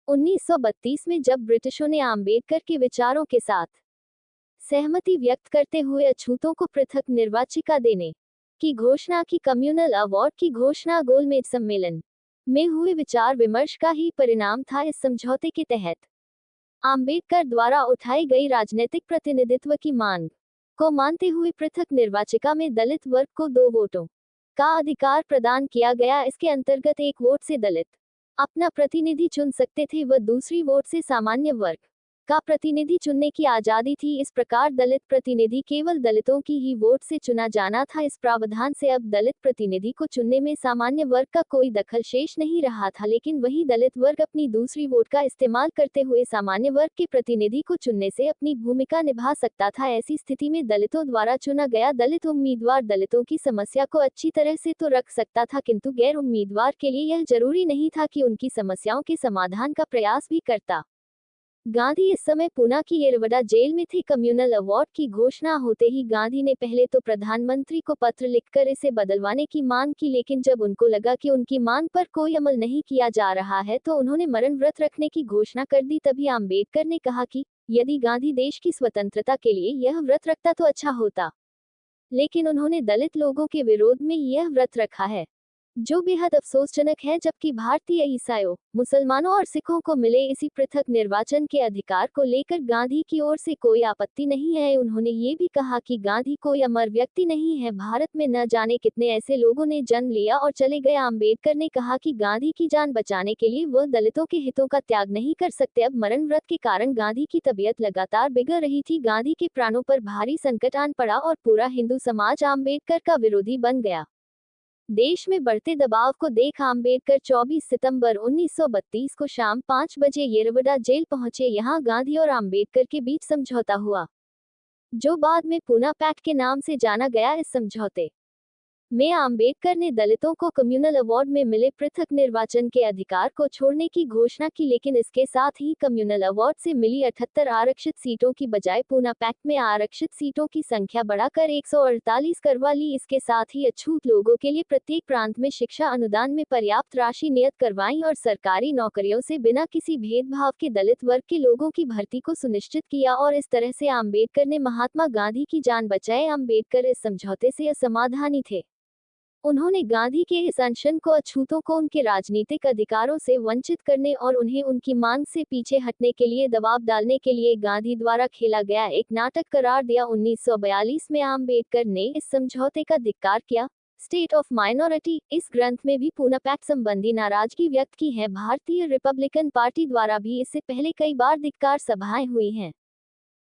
1932 में जब ब्रिटिशों ने आम्बेडकर के विचारों के साथ सहमति व्यक्त करते हुए अछूतों को पृथक निर्वाचिका देने की घोषणा की, कम्युनल अवार्ड की घोषणा गोलमेज सम्मेलन में हुए विचार विमर्श का ही परिणाम था। इस समझौते के तहत आम्बेडकर द्वारा उठाई गई राजनीतिक प्रतिनिधित्व की मांग को मानते हुए पृथक निर्वाचिका में दलित वर्ग को 2 वोटों का अधिकार प्रदान किया गया। इसके अंतर्गत एक वोट से दलित अपना प्रतिनिधि चुन सकते थे व दूसरी वोट से सामान्य वर्ग का प्रतिनिधि चुनने की आजादी थी। इस प्रकार दलित प्रतिनिधि केवल दलितों की ही वोट से चुना जाना था। इस प्रावधान से अब दलित प्रतिनिधि को चुनने में सामान्य वर्ग का कोई दखल शेष नहीं रहा था, लेकिन वही दलित वर्ग अपनी दूसरी वोट का इस्तेमाल करते हुए सामान्य वर्ग के प्रतिनिधि को चुनने से अपनी भूमिका निभा सकता था। ऐसी स्थिति में दलितों द्वारा चुना गया दलित उम्मीदवार दलितों की समस्या को अच्छी तरह से तो रख सकता था, किंतु गैर उम्मीदवार के लिए यह जरूरी नहीं था कि उनकी समस्याओं के समाधान का प्रयास भी करता। गांधी इस समय पूना की येरवडा जेल में थे। कम्युनल अवार्ड की घोषणा होते ही गांधी ने पहले तो प्रधानमंत्री को पत्र लिखकर इसे बदलवाने की मांग की, लेकिन जब उनको लगा कि उनकी मांग पर कोई अमल नहीं किया जा रहा है तो उन्होंने मरण व्रत रखने की घोषणा कर दी। तभी आम्बेडकर ने कहा कि यदि गांधी देश की स्वतंत्रता के लिए यह व्रत रखता तो अच्छा होता, लेकिन उन्होंने दलित लोगों के विरोध में यह व्रत रखा है, जो बेहद अफसोसजनक है। जबकि भारतीय ईसाइयों, मुसलमानों और सिखों को मिले इसी पृथक निर्वाचन के अधिकार को लेकर गांधी की ओर से कोई आपत्ति नहीं है। उन्होंने ये भी कहा कि गांधी कोई अमर व्यक्ति नहीं है, भारत में न जाने कितने ऐसे लोगों ने जन्म लिया और चले गए। आम्बेडकर ने कहा कि गांधी की जान बचाने के लिए वह दलितों के हितों का त्याग नहीं कर सकते। अब मरण व्रत के कारण गांधी की तबीयत लगातार बिगड़ रही थी। गांधी के प्राणों पर भारी संकट आन पड़ा और पूरा हिंदू समाज आम्बेडकर का विरोधी बन गया। देश में बढ़ते दबाव को देख आम्बेडकर 24 सितंबर 1932 को शाम 5 बजे येरवडा जेल पहुंचे। यहां गांधी और आम्बेडकर के बीच समझौता हुआ, जो बाद में पूना पैक्ट के नाम से जाना गया। इस समझौते में आम्बेडकर ने दलितों को कम्युनल अवार्ड में मिले पृथक निर्वाचन के अधिकार को छोड़ने की घोषणा की, लेकिन इसके साथ ही कम्युनल अवार्ड से मिली 78 आरक्षित सीटों की बजाय पूना पैक्ट में आरक्षित सीटों की संख्या बढ़ाकर 148 करवा ली। इसके साथ ही अछूत लोगों के लिए प्रत्येक प्रांत में शिक्षा अनुदान में पर्याप्त राशि नियत करवाई और सरकारी नौकरियों से बिना किसी भेदभाव के दलित वर्ग के लोगों की भर्ती को सुनिश्चित किया और इस तरह से आम्बेडकर ने महात्मा गांधी की जान बचाई। आम्बेडकर इस समझौते से असमाधानी थे। उन्होंने गांधी के इस अनशन को अछूतों को उनके राजनीतिक अधिकारों से वंचित करने और उन्हें उनकी मांग से पीछे हटने के लिए दबाव डालने के लिए गांधी द्वारा खेला गया एक नाटक करार दिया। 1942 में आम्बेडकर ने इस समझौते का धिक्कार किया। स्टेट ऑफ माइनॉरिटी इस ग्रंथ में भी पूना पैक्ट संबंधी नाराजगी व्यक्त की है। भारतीय रिपब्लिकन पार्टी द्वारा भी इससे पहले कई बार धिक्कार सभाएं हुई हैं।